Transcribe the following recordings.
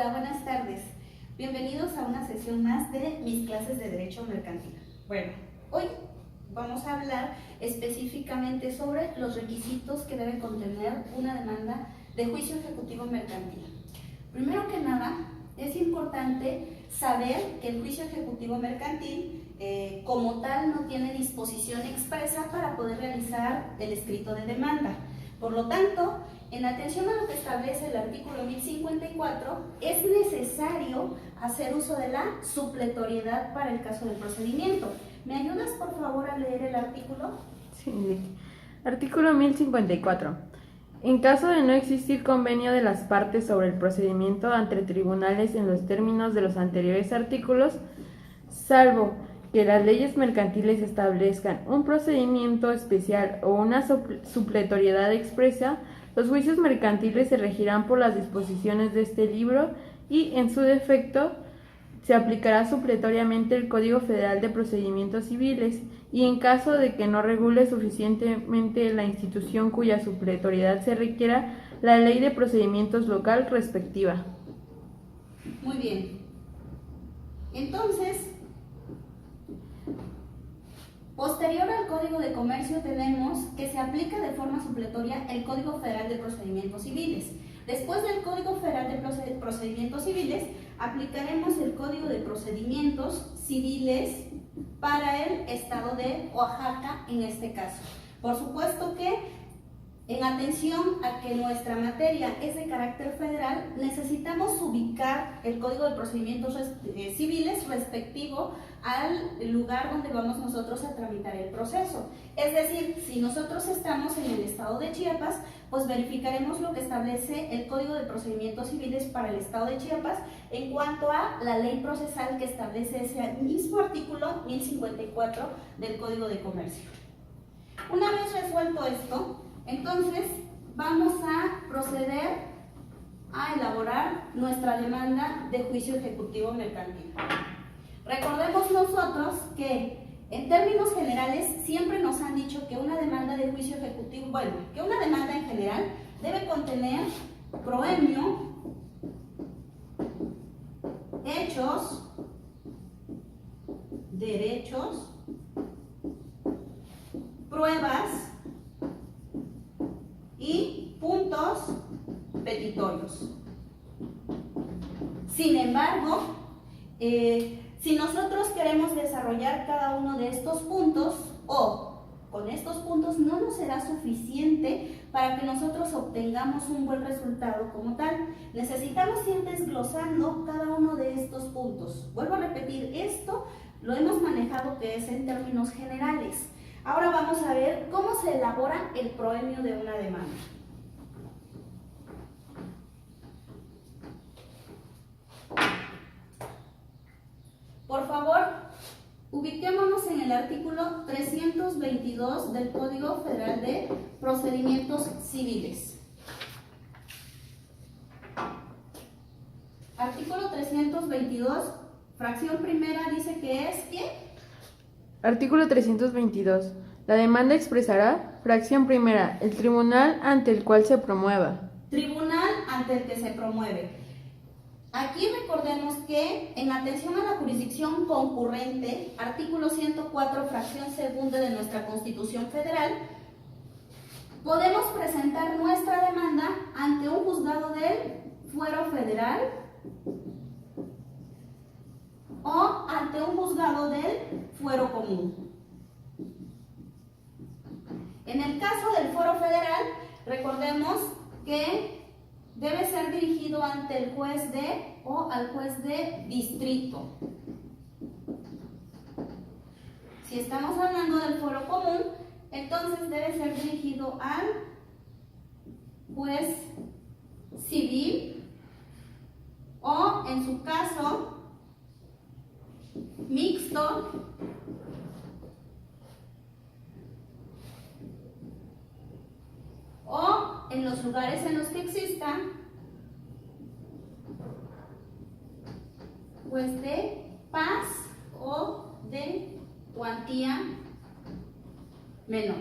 Hola, buenas tardes. Bienvenidos a una sesión más de mis clases de Derecho Mercantil. Bueno, hoy vamos a hablar específicamente sobre los requisitos que debe contener una demanda de juicio ejecutivo mercantil. Primero que nada, es importante saber que el juicio ejecutivo mercantil como tal no tiene disposición expresa para poder realizar el escrito de demanda. Por lo tanto, en atención a lo que establece el artículo 1054, es necesario hacer uso de la supletoriedad para el caso del procedimiento. ¿Me ayudas, por favor, a leer el artículo? Sí. Artículo 1054. En caso de no existir convenio de las partes sobre el procedimiento ante tribunales en los términos de los anteriores artículos, salvo que las leyes mercantiles establezcan un procedimiento especial o una supletoriedad expresa, los juicios mercantiles se regirán por las disposiciones de este libro y, en su defecto, se aplicará supletoriamente el Código Federal de Procedimientos Civiles y en caso de que no regule suficientemente la institución cuya supletoriedad se requiera, la Ley de Procedimientos Local respectiva. Muy bien. Entonces, posterior al Código de Comercio tenemos que se aplica de forma supletoria el Código Federal de Procedimientos Civiles. Después del Código Federal de Procedimientos Civiles, aplicaremos el Código de Procedimientos Civiles para el Estado de Oaxaca en este caso. Por supuesto que en atención a que nuestra materia es de carácter federal, necesitamos ubicar el Código de Procedimientos Civiles respectivo al lugar donde vamos nosotros a tramitar el proceso. Es decir, si nosotros estamos en el estado de Chiapas, pues verificaremos lo que establece el Código de Procedimientos Civiles para el estado de Chiapas en cuanto a la ley procesal que establece ese mismo artículo 1054 del Código de Comercio. Una vez resuelto esto, entonces vamos a proceder a elaborar nuestra demanda de juicio ejecutivo mercantil. Recordemos nosotros que en términos generales siempre nos han dicho que una demanda de juicio ejecutivo, que una demanda en general debe contener proemio, hechos, derechos, pruebas y puntos petitorios. Sin embargo, si nosotros queremos desarrollar cada uno de estos puntos o con estos puntos no nos será suficiente para que nosotros obtengamos un buen resultado como tal. Necesitamos ir desglosando cada uno de estos puntos. Vuelvo a repetir, esto lo hemos manejado que es en términos generales. Ahora vamos a ver cómo se elabora el proemio de una demanda. Por favor, ubiquémonos en el artículo 322 del Código Federal de Procedimientos Civiles. Artículo 322, fracción primera, dice que es ¿qué? Artículo 322. La demanda expresará, fracción primera, el tribunal ante el cual se promueva. Tribunal ante el que se promueve. Aquí recordemos que en atención a la jurisdicción concurrente, artículo 104, fracción segunda de nuestra Constitución Federal, podemos presentar nuestra demanda ante un juzgado del fuero federal o ante un juzgado del fuero común. En el caso del fuero federal, recordemos que debe ser dirigido ante el juez o al juez de distrito. Si estamos hablando del fuero común, entonces debe ser dirigido al juez civil o, en su caso, mixto o en los lugares en los que exista juez de paz o de cuantía menor.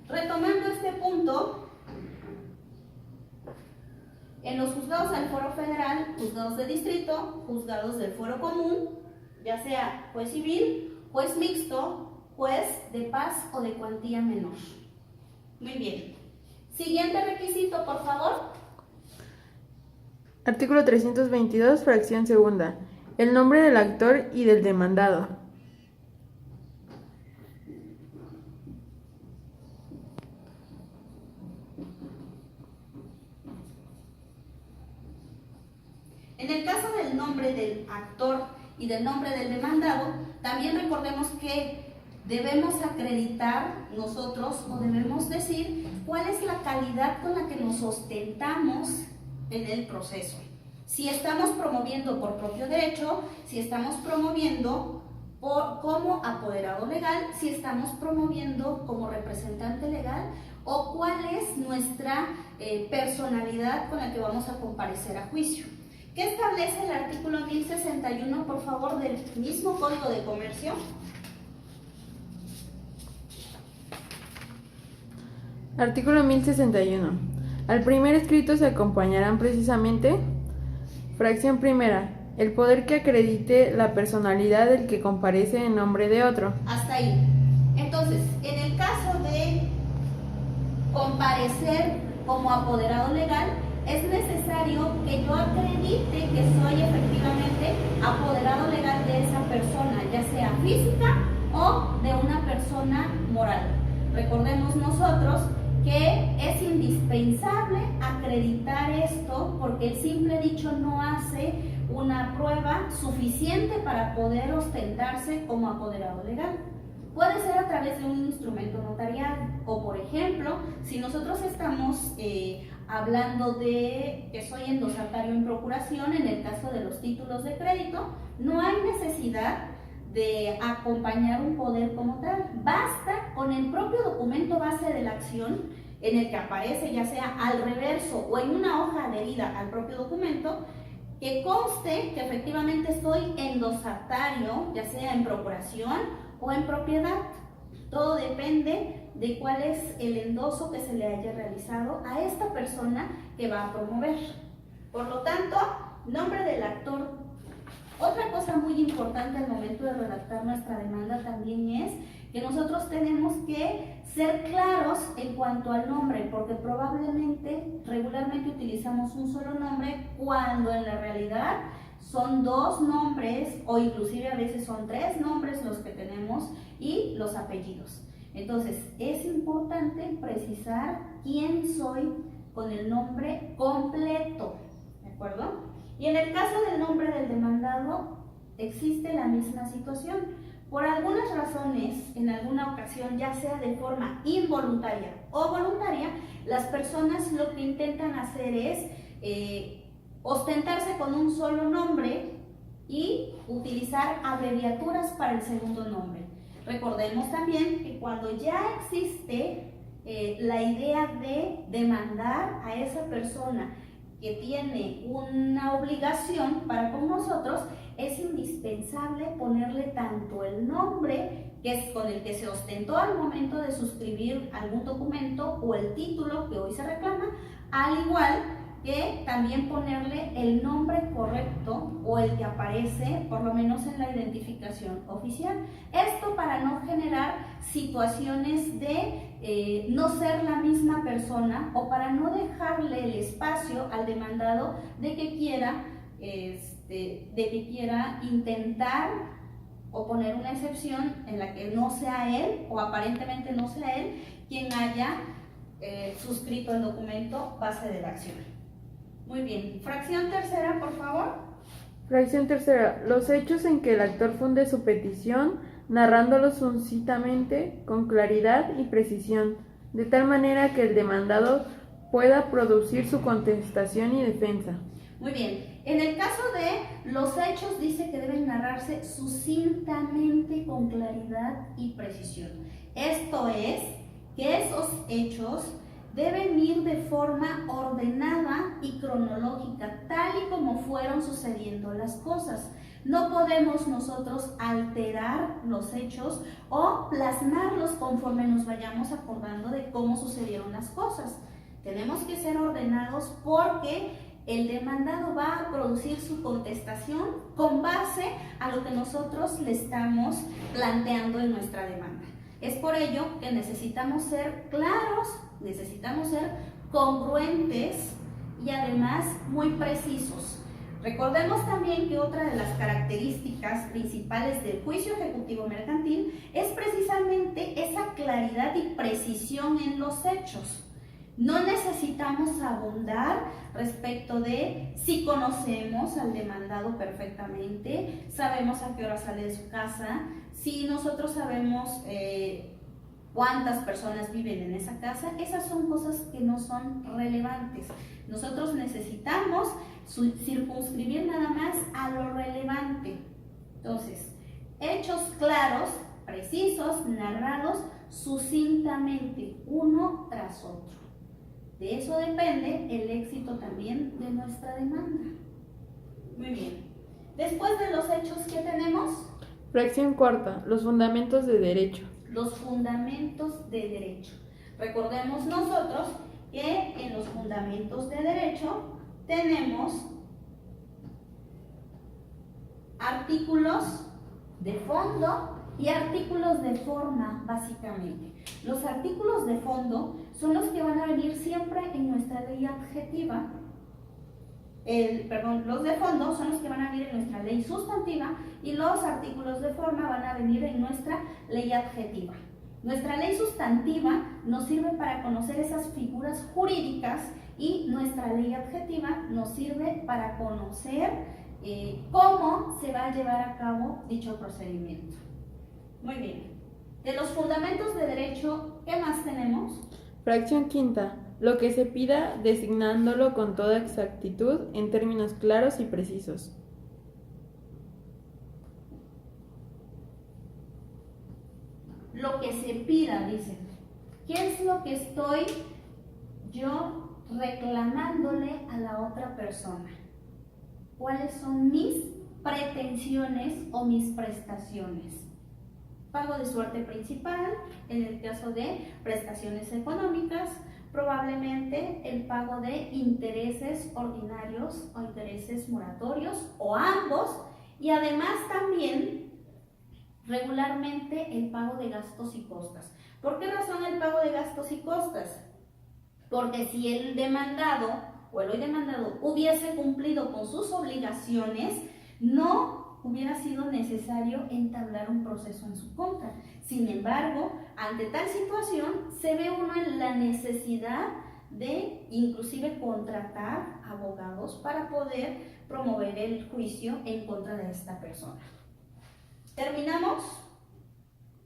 Retomando este punto, En los juzgados del Foro Federal, juzgados de distrito, juzgados del Foro Común, ya sea juez civil, juez mixto, juez de paz o de cuantía menor. Muy bien. Siguiente requisito, por favor. Artículo 322, fracción segunda. El nombre del actor y del demandado. En el caso del nombre del actor y del nombre del demandado, también recordemos que debemos acreditar nosotros o debemos decir cuál es la calidad con la que nos ostentamos en el proceso. Si estamos promoviendo por propio derecho, si estamos promoviendo como apoderado legal, si estamos promoviendo como representante legal o cuál es nuestra personalidad con la que vamos a comparecer a juicio. ¿Qué establece el artículo 1061, por favor, del mismo Código de Comercio? Artículo 1061. Al primer escrito se acompañarán precisamente: fracción primera, el poder que acredite la personalidad del que comparece en nombre de otro. Hasta ahí. Entonces, en el caso de comparecer como apoderado legal, es necesario que yo acredite que soy efectivamente apoderado legal de esa persona, ya sea física o de una persona moral. Recordemos nosotros que es indispensable acreditar esto porque el simple dicho no hace una prueba suficiente para poder ostentarse como apoderado legal. Puede ser a través de un instrumento notarial o, por ejemplo, si nosotros estamos hablando de que soy endosatario en procuración, en el caso de los títulos de crédito, no hay necesidad de acompañar un poder como tal. Basta con el propio documento base de la acción en el que aparece, ya sea al reverso o en una hoja adherida al propio documento, que conste que efectivamente soy endosatario, ya sea en procuración o en propiedad. Todo depende de cuál es el endoso que se le haya realizado a esta persona que va a promover. Por lo tanto, nombre del actor. Otra cosa muy importante al momento de redactar nuestra demanda también es que nosotros tenemos que ser claros en cuanto al nombre, porque regularmente utilizamos un solo nombre cuando en la realidad son dos nombres o inclusive a veces son tres nombres los que tenemos y los apellidos. Entonces es importante precisar quién soy con el nombre completo, ¿de acuerdo? Y en el caso del nombre del demandado existe la misma situación. Por algunas razones, en alguna ocasión, ya sea de forma involuntaria o voluntaria, las personas lo que intentan hacer es ostentarse con un solo nombre y utilizar abreviaturas para el segundo nombre. Recordemos también que cuando ya existe la idea de demandar a esa persona que tiene una obligación para con nosotros, es indispensable ponerle tanto el nombre que es con el que se ostentó al momento de suscribir algún documento o el título que hoy se reclama, al igual que también ponerle el nombre correcto o el que aparece por lo menos en la identificación oficial. Esto para no generar situaciones de no ser la misma persona o para no dejarle el espacio al demandado de que quiera intentar o poner una excepción en la que no sea él o aparentemente no sea él quien haya suscrito el documento base de la acción. Muy bien. Fracción tercera, por favor. Fracción tercera. Los hechos en que el actor funde su petición, narrándolos sucintamente, con claridad y precisión, de tal manera que el demandado pueda producir su contestación y defensa. Muy bien. En el caso de los hechos dice que deben narrarse sucintamente, con claridad y precisión. Esto es que esos hechos deben ir de forma ordenada y cronológica, tal y como fueron sucediendo las cosas. No podemos nosotros alterar los hechos o plasmarlos conforme nos vayamos acordando de cómo sucedieron las cosas. Tenemos que ser ordenados porque el demandado va a producir su contestación con base a lo que nosotros le estamos planteando en nuestra demanda. Es por ello que necesitamos ser claros, necesitamos ser congruentes y además muy precisos. Recordemos también que otra de las características principales del juicio ejecutivo mercantil es precisamente esa claridad y precisión en los hechos. No necesitamos abundar respecto de si conocemos al demandado perfectamente, sabemos a qué hora sale de su casa, si nosotros sabemos cuántas personas viven en esa casa. Esas son cosas que no son relevantes. Nosotros necesitamos circunscribir nada más a lo relevante. Entonces, hechos claros, precisos, narrados sucintamente, uno tras otro. De eso depende el éxito también de nuestra demanda. Muy bien. Después de los hechos, ¿qué tenemos? Fracción cuarta, los fundamentos de derecho. Los fundamentos de derecho. Recordemos nosotros que en los fundamentos de derecho tenemos artículos de fondo y artículos de forma, básicamente. Los artículos de fondo son los que van a venir siempre en nuestra ley adjetiva. Los de fondo son los que van a venir en nuestra ley sustantiva y los artículos de forma van a venir en nuestra ley adjetiva. Nuestra ley sustantiva nos sirve para conocer esas figuras jurídicas y nuestra ley adjetiva nos sirve para conocer cómo se va a llevar a cabo dicho procedimiento. Muy bien. De los fundamentos de derecho, ¿qué más tenemos? Fracción quinta, lo que se pida designándolo con toda exactitud en términos claros y precisos. Lo que se pida, dice. ¿Qué es lo que estoy yo reclamándole a la otra persona? ¿Cuáles son mis pretensiones o mis prestaciones? Pago de suerte principal, en el caso de prestaciones económicas, probablemente el pago de intereses ordinarios o intereses moratorios o ambos, y además también regularmente el pago de gastos y costas. ¿Por qué razón el pago de gastos y costas? Porque si el demandado o el hoy demandado hubiese cumplido con sus obligaciones, no hubiera sido necesario entablar un proceso en su contra. Sin embargo, ante tal situación, se ve uno en la necesidad de inclusive contratar abogados para poder promover el juicio en contra de esta persona. ¿Terminamos?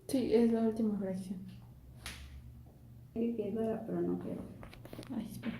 Sí, es la última fracción. Pero no quiero. Ay, espera.